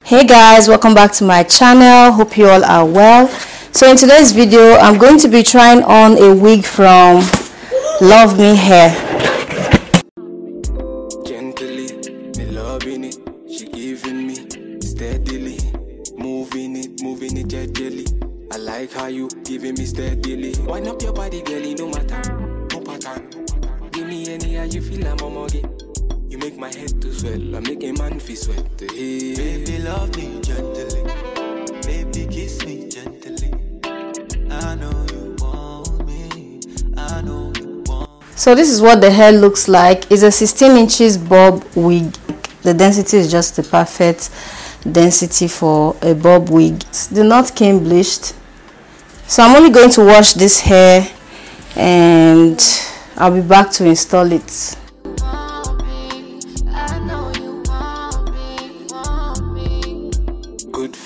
Hey guys, welcome back to my channel. Hope you all are well. So in today's video I'm going to be trying on a wig from Luvme hair. Gently, me loving it, she giving me steadily, moving it gently. I like how you giving me steadily. Wind up your body, girlie, no matter, no pattern. Give me any how you feel, I'm a muggy. You make my head to swell, I make a man feel sweat. Hey. Baby, love me gently. Baby, kiss me gently. I know you want me. I know you want me. So this is what the hair looks like. It's a 16 inches bob wig. The density is just the perfect density for a bob wig. The knot came bleached. So I'm only going to wash this hair and I'll be back to install it.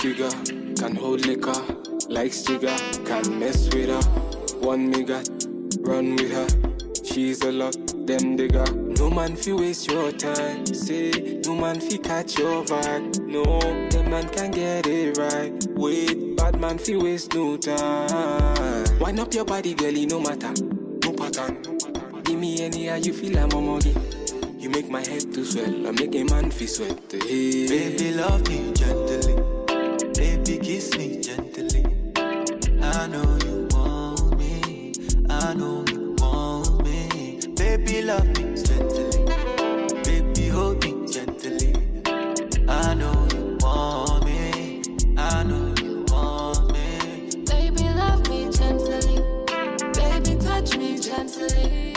Figure, can hold liquor, likes jigger, can mess with her. One me got, run with her. She's a lot, them digger. No man fi waste your time. Say, no man fi catch your vibe. No, them man can get it right. Wait, bad man fi waste no time. Wind up your body, girlie, no matter, no pattern. Give me any how you feel, I'm a muggy. You make my head to swell, I make a man fi sweat. Hey. Baby, love me gently. Baby, kiss me gently. I know you want me. I know you want me. Baby, love me gently. Baby, hold me gently. I know you want me. I know you want me. Baby, love me gently. Baby, touch me gently.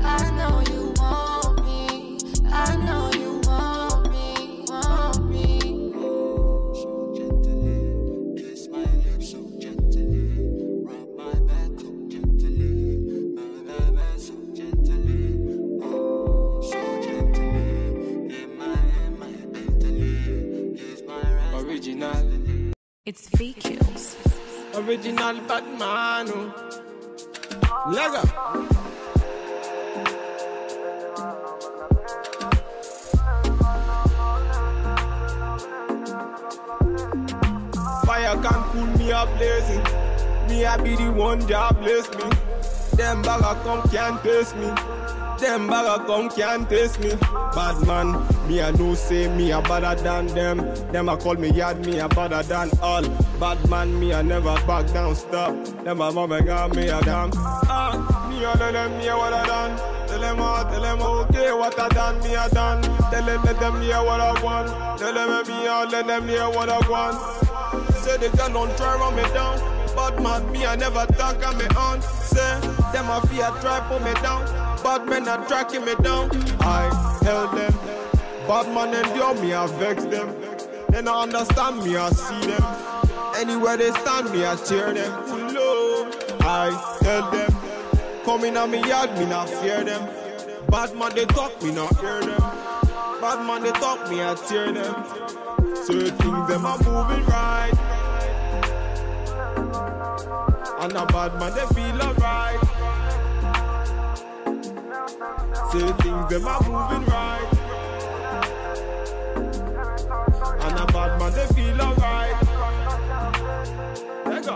I know you want me. I know you want me. Want me. It's VQs. Original Batman. Lego. Fire can cool me up blazing. Me I be the one that bless me. Them bagger come can't taste me. Them bagger come can't taste me. Bad man, me I know say me a better than them. Them a call me yard, me a better than all. Bad man, me I never back down, stop. Them a mama got me a damn. Me a tell them me a what I done. Tell them okay what I done, me a done. Tell them let them hear what I want. Tell them me a let them hear what I want. Say the girl don't try run me down. Bad man, me I never talk on me on. Say them a fear try put me down. Bad men are tracking me down. I tell them, bad man endure me, I vex them. They don't understand me, I see them. Anywhere they stand me, I cheer them. Low. I tell them, come in on me yard, me not fear them. Bad man they talk, me not hear them. Bad man they talk, me I tear them. Certain them are moving right. And a bad man they feel alright. Say things them are moving right. And a bad man they feel alright. There you go.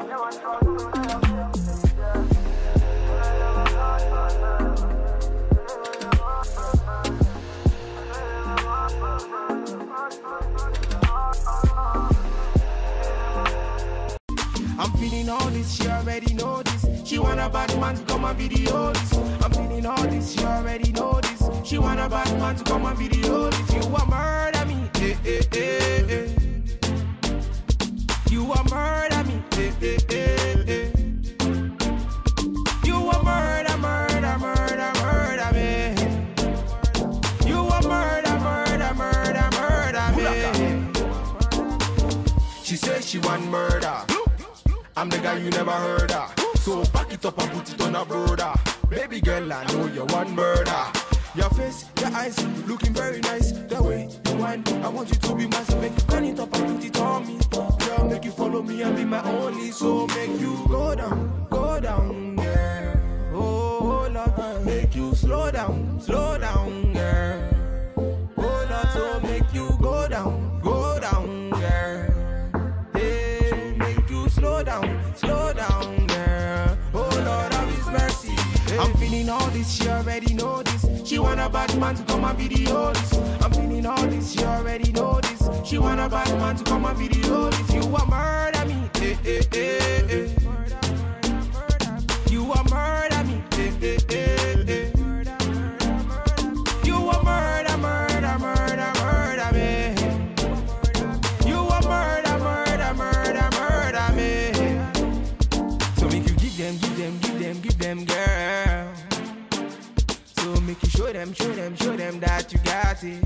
I'm feeling all this, she already know this. She want a bad man to come and video this. I'm feeling all this, she already know this. She want a bad man to come and video this. You a murder me, eh, eh, eh, eh. You a murder me, eh, eh, eh, eh. You a murder me. You a murder me. She says she want murder. I'm the guy you never heard of. So back it up and put it on a brother. Baby girl, I know you want murder. Your face, your eyes, looking very nice. The way you whine, I want you to be mine. So make you turn it up and put it on me. Girl, make you follow me and be my only. So make you go down, girl. Oh, Lord, make you slow down, girl. Oh, Lord, so make you go down, girl. all this, she already know this. She want a bad man to come and video this. I'm feeling all this, she already know this. She want a bad man to come and video this. You a murder me, eh, eh, eh, eh. You a murder me, eh, eh, eh, eh. You a murder, murder, murder, murder me. You a murder, murder, murder, murder me. So make you give them, give them, give them, give them, girl. So make you show them, show them, show them that you got it.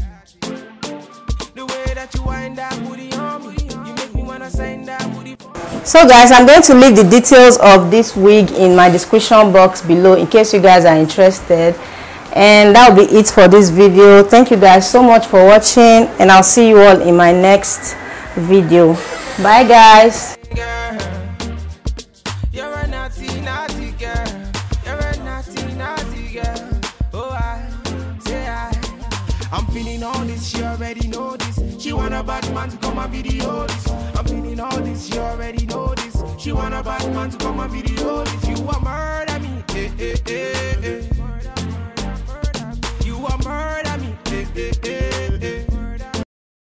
The way that you wind that booty on me, you make me wanna sign that booty. So guys, I'm going to leave the details of this wig in my description box below in case you guys are interested. And that will be it for this video. Thank you guys so much for watching, and I'll see you all in my next video. Bye guys. You're a naughty, naughty girl. You're a naughty, naughty girl. Oh, I say I'm feeling all this, she already know this. She want a bad man to come and video this. I'm feeling all this, she already know this. She want a bad man to come and video this. You a murder.